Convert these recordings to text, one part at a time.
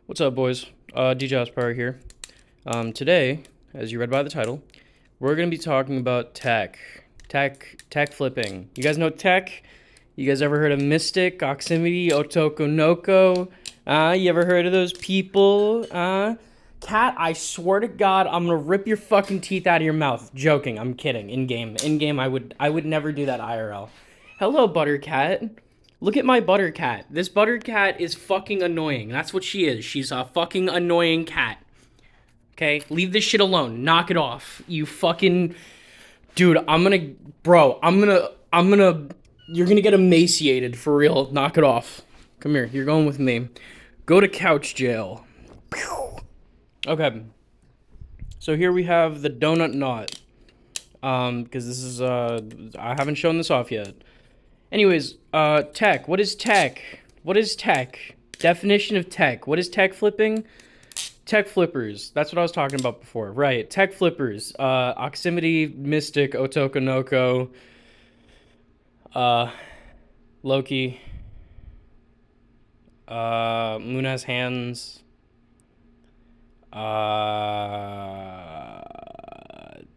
What's up, boys? DJ Power here. Today, as you read by the title, we're going to be talking about tech flipping. You guys know tech? You guys ever heard of Mystic, Oximity, Otokonoko? You ever heard of those people? Cat, I swear to God, I'm gonna rip your fucking teeth out of your mouth. Joking, I'm kidding. In game, I would never do that IRL. Hello, Buttercat. Look at my Buttercat. This Buttercat is fucking annoying. That's what she is. She's a fucking annoying cat. Okay? Leave this shit alone. Knock it off. You fucking... Dude, you're gonna get emaciated, for real. Knock it off. Come here. You're going with me. Go to couch jail. Okay. So here we have the donut knot. Because this is, I haven't shown this off yet. Anyways, tech. What is tech? What is tech? Definition of tech. What is tech flipping? Tech flippers. That's what I was talking about before. Right. Tech flippers. Oximity, Mystic, Otokonoko, Loki, Moon has hands,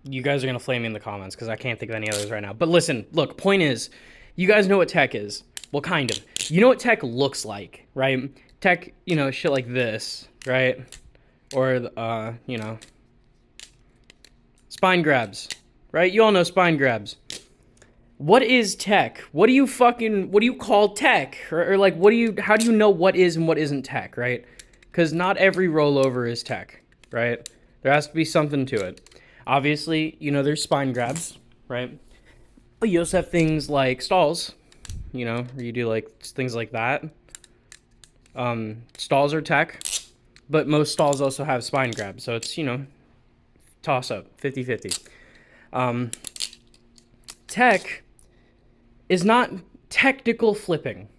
you guys are gonna flame me in the comments because I can't think of any others right now. But listen, look, point is, you guys know what tech is. Well, kind of. You know what tech looks like, right? Tech, shit like this, right? Or, spine grabs, right? You all know spine grabs. What is tech? What do you call tech? Or like, how do you know what is and what isn't tech, right? Because not every rollover is tech, right? There has to be something to it. Obviously, there's spine grabs, right? But you also have things like stalls, where you do like things like that. Stalls are tech, but most stalls also have spine grabs. So it's, toss up, 50-50. Tech is not technical flipping.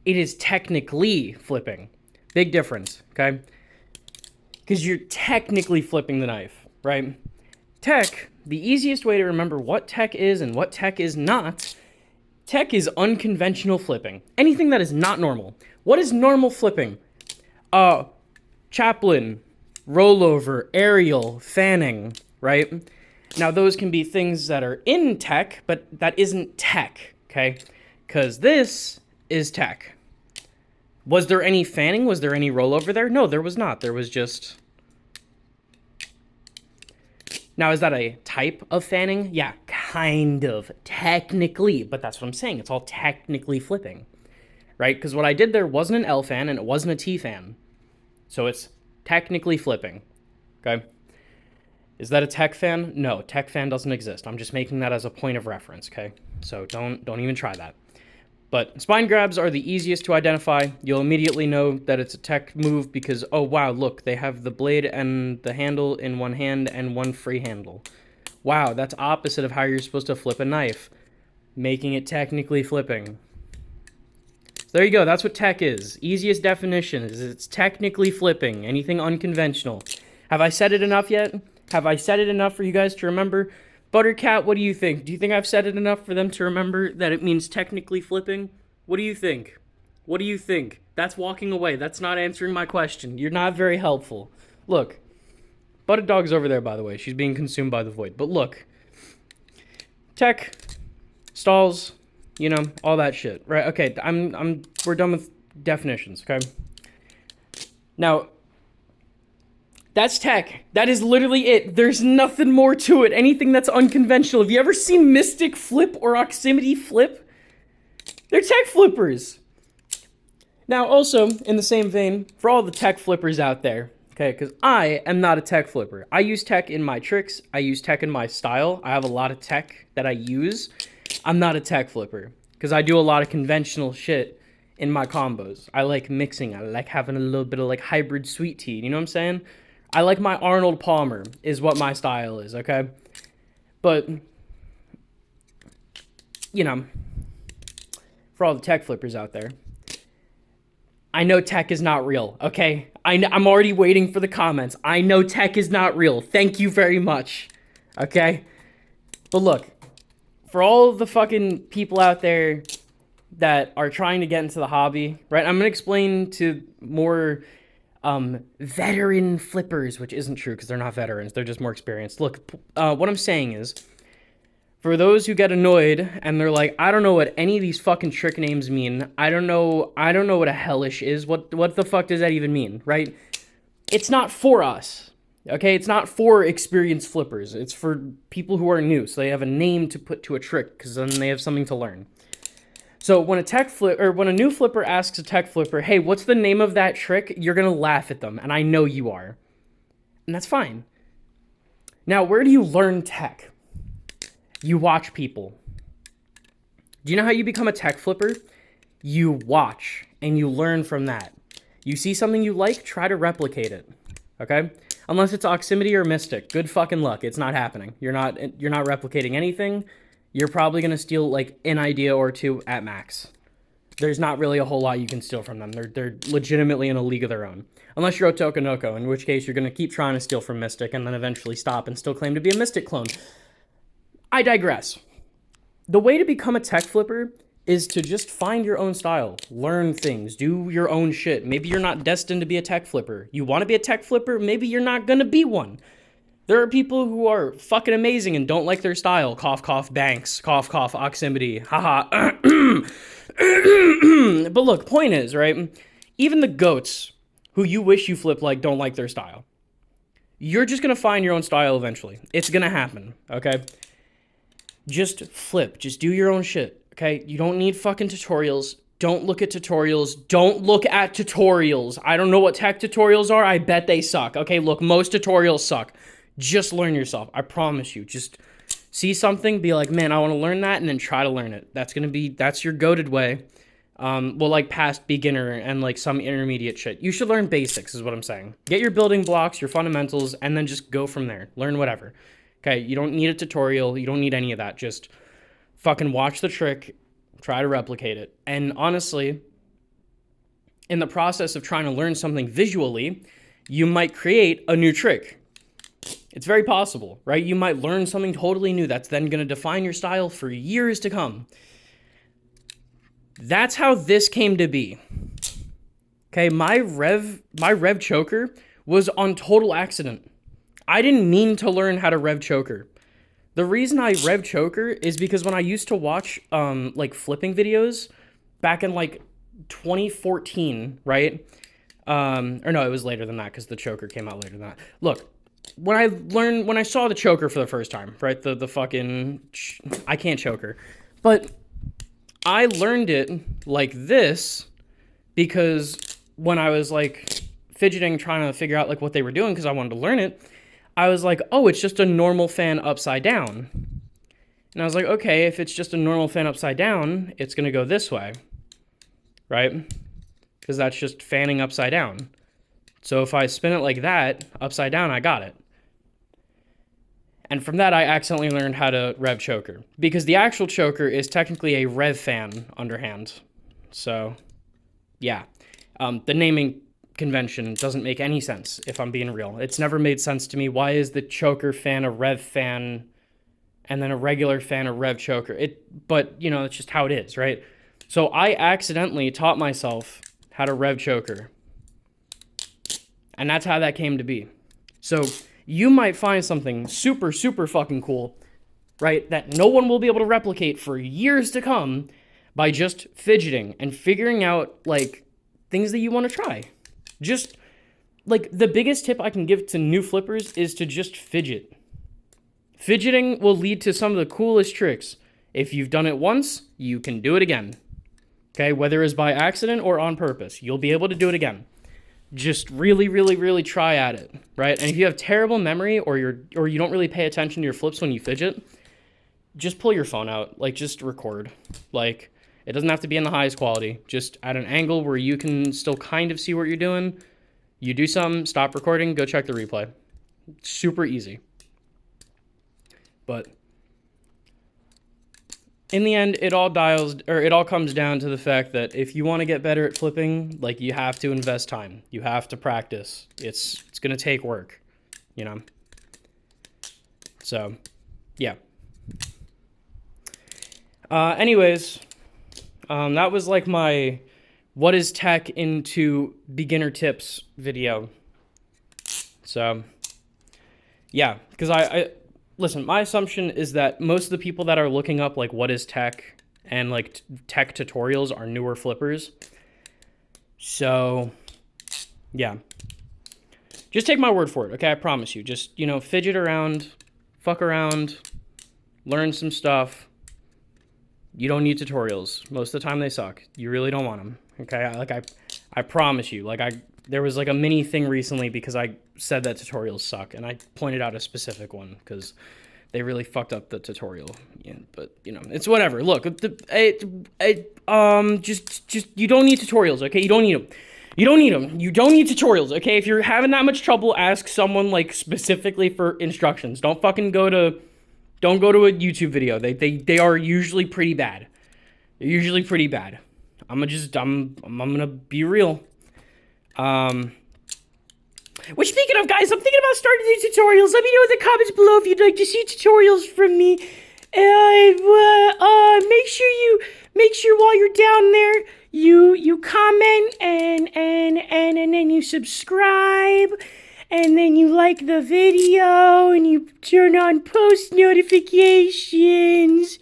It is technically flipping. Big difference, okay? Because you're technically flipping the knife, right? Tech, the easiest way to remember what tech is and what tech is not, tech is unconventional flipping. Anything that is not normal. What is normal flipping? Chaplain, rollover, aerial, fanning, right? Now, those can be things that are in tech, but that isn't tech, okay? Because this is tech. Was there any fanning? Was there any rollover there? No, there was not. There was just... Now, is that a type of fanning? Yeah, kind of. Technically. But that's what I'm saying. It's all technically flipping. Right? Because what I did there wasn't an L fan and it wasn't a T fan. So it's technically flipping. Okay? Is that a tech fan? No, tech fan doesn't exist. I'm just making that as a point of reference, okay? So don't even try that. But spine grabs are the easiest to identify. You'll immediately know that it's a tech move because, oh wow, look, they have the blade and the handle in one hand and one free handle. Wow, that's opposite of how you're supposed to flip a knife, making it technically flipping. So there you go, that's what tech is. Easiest definition is it's technically flipping, anything unconventional. Have I said it enough yet? Have I said it enough for you guys to remember? Buttercat, what do you think? Do you think I've said it enough for them to remember that it means technically flipping? What do you think? What do you think? That's walking away. That's not answering my question. You're not very helpful. Look, Butted Dog's over there, by the way. She's being consumed by the void. But look, tech, stalls, all that shit, right? Okay, we're done with definitions, okay? Now, that's tech. That is literally it. There's nothing more to it. Anything that's unconventional. Have you ever seen Mystic flip or Oximity flip? They're tech flippers. Now, also, in the same vein, for all the tech flippers out there, okay, because I am not a tech flipper. I use tech in my tricks. I use tech in my style. I have a lot of tech that I use. I'm not a tech flipper because I do a lot of conventional shit in my combos. I like mixing. I like having a little bit of like hybrid sweet tea. You know what I'm saying? I like my Arnold Palmer is what my style is, okay? But, for all the tech flippers out there, I know tech is not real, okay? I'm already waiting for the comments. I know tech is not real. Thank you very much, okay? But look, for all the fucking people out there that are trying to get into the hobby, right? I'm going to explain to more veteran flippers, which isn't true because they're not veterans. They're just more experienced. Look, what I'm saying is, for those who get annoyed and they're like, I don't know what any of these fucking trick names mean. I don't know what a hellish is. What the fuck does that even mean, right? It's not for us. Okay, it's not for experienced flippers. It's for people who are new, so they have a name to put to a trick, because then they have something to learn. So when a new flipper asks a tech flipper, "Hey, what's the name of that trick?" You're gonna laugh at them, and I know you are, and that's fine. Now, where do you learn tech? You watch people. Do you know how you become a tech flipper? You watch and you learn from that. You see something you like, try to replicate it. Okay? Unless it's Oximity or Mystic. Good fucking luck. It's not happening. You're not replicating anything. You're probably going to steal like an idea or two at max. There's not really a whole lot you can steal from them. They're legitimately in a league of their own. Unless you're Otokonoko, in which case you're going to keep trying to steal from Mystic and then eventually stop and still claim to be a Mystic clone. I digress. The way to become a tech flipper is to just find your own style, learn things, do your own shit. Maybe you're not destined to be a tech flipper. You want to be a tech flipper? Maybe you're not going to be one. There are people who are fucking amazing and don't like their style. Cough, cough, Banks. Cough, cough, Oximity. Haha. But look, point is, right? Even the goats who you wish you flip like don't like their style. You're just going to find your own style eventually. It's going to happen, okay? Just flip. Just do your own shit, okay? You don't need fucking tutorials. Don't look at tutorials. Don't look at tutorials. I don't know what tech tutorials are. I bet they suck. Okay, look, most tutorials suck. Just learn yourself. I promise you. Just see something, be like, man, I want to learn that, and then try to learn it. That's your goated way. Well, like past beginner and like some intermediate shit. You should learn basics is what I'm saying. Get your building blocks, your fundamentals, and then just go from there. Learn whatever. Okay, you don't need a tutorial. You don't need any of that. Just fucking watch the trick, try to replicate it. And honestly, in the process of trying to learn something visually, you might create a new trick. It's very possible, right? You might learn something totally new that's then going to define your style for years to come. That's how this came to be. Okay, my rev choker was on total accident. I didn't mean to learn how to rev choker. The reason I rev choker is because when I used to watch like flipping videos back in like 2014, right? Or no, it was later than that because the choker came out later than that. Look, when I saw the choker for the first time, right? The fucking I can't choker. But I learned it like this because when I was like fidgeting trying to figure out like what they were doing because I wanted to learn it, I was like, oh, it's just a normal fan upside down. And I was like, okay, if it's just a normal fan upside down, it's going to go this way, right? Because that's just fanning upside down. So if I spin it like that, upside down, I got it. And from that, I accidentally learned how to rev choker. Because the actual choker is technically a rev fan underhand. So, yeah. The naming convention doesn't make any sense, if I'm being real. It's never made sense to me. Why is the choker fan a rev fan and then a regular fan a rev choker? But, you know, it's just how it is, right? So I accidentally taught myself how to rev choker. And that's how that came to be. So you might find something super, super fucking cool, right, that no one will be able to replicate for years to come by just fidgeting and figuring out, like, things that you want to try. Just, like, the biggest tip I can give to new flippers is to just fidget. Fidgeting will lead to some of the coolest tricks. If you've done it once, you can do it again. Okay, whether it's by accident or on purpose, you'll be able to do it again. Just really, really, really try at it, right? And if you have terrible memory or you don't really pay attention to your flips when you fidget, just pull your phone out, like just record. Like, it doesn't have to be in the highest quality, just at an angle where you can still kind of see what you're doing. You do something, stop recording, go check the replay. Super easy. But in the end, it all comes down to the fact that if you want to get better at flipping, like, you have to invest time. You have to practice. It's going to take work, you know? So, yeah. Anyways, that was like my what is tech into beginner tips video. So, yeah, because I listen, my assumption is that most of the people that are looking up, like, what is tech and, like, tech tutorials are newer flippers. So, yeah. Just take my word for it, okay? I promise you. Just, you know, fidget around, fuck around, learn some stuff. You don't need tutorials. Most of the time they suck. You really don't want them, okay? I promise you. There was, like, a mini thing recently because I said that tutorials suck, and I pointed out a specific one because they really fucked up the tutorial. Yeah, but, you know, it's whatever. Look, just you don't need tutorials, okay? You don't need them. You don't need them. You don't need tutorials, okay? If you're having that much trouble, ask someone, like, specifically for instructions. Don't go to a YouTube video. They are usually pretty bad. They're usually pretty bad. I'm gonna be real. Which, speaking of, guys, I'm thinking about starting these tutorials. Let me know in the comments below if you'd like to see tutorials from me. Make sure while you're down there, you comment and then you subscribe, and then you like the video and you turn on post notifications.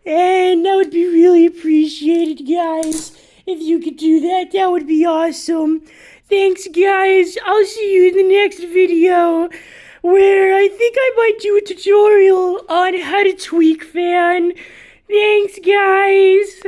And that would be really appreciated, guys. If you could do that, that would be awesome. Thanks, guys. I'll see you in the next video, where I think I might do a tutorial on how to tweak fan. Thanks, guys.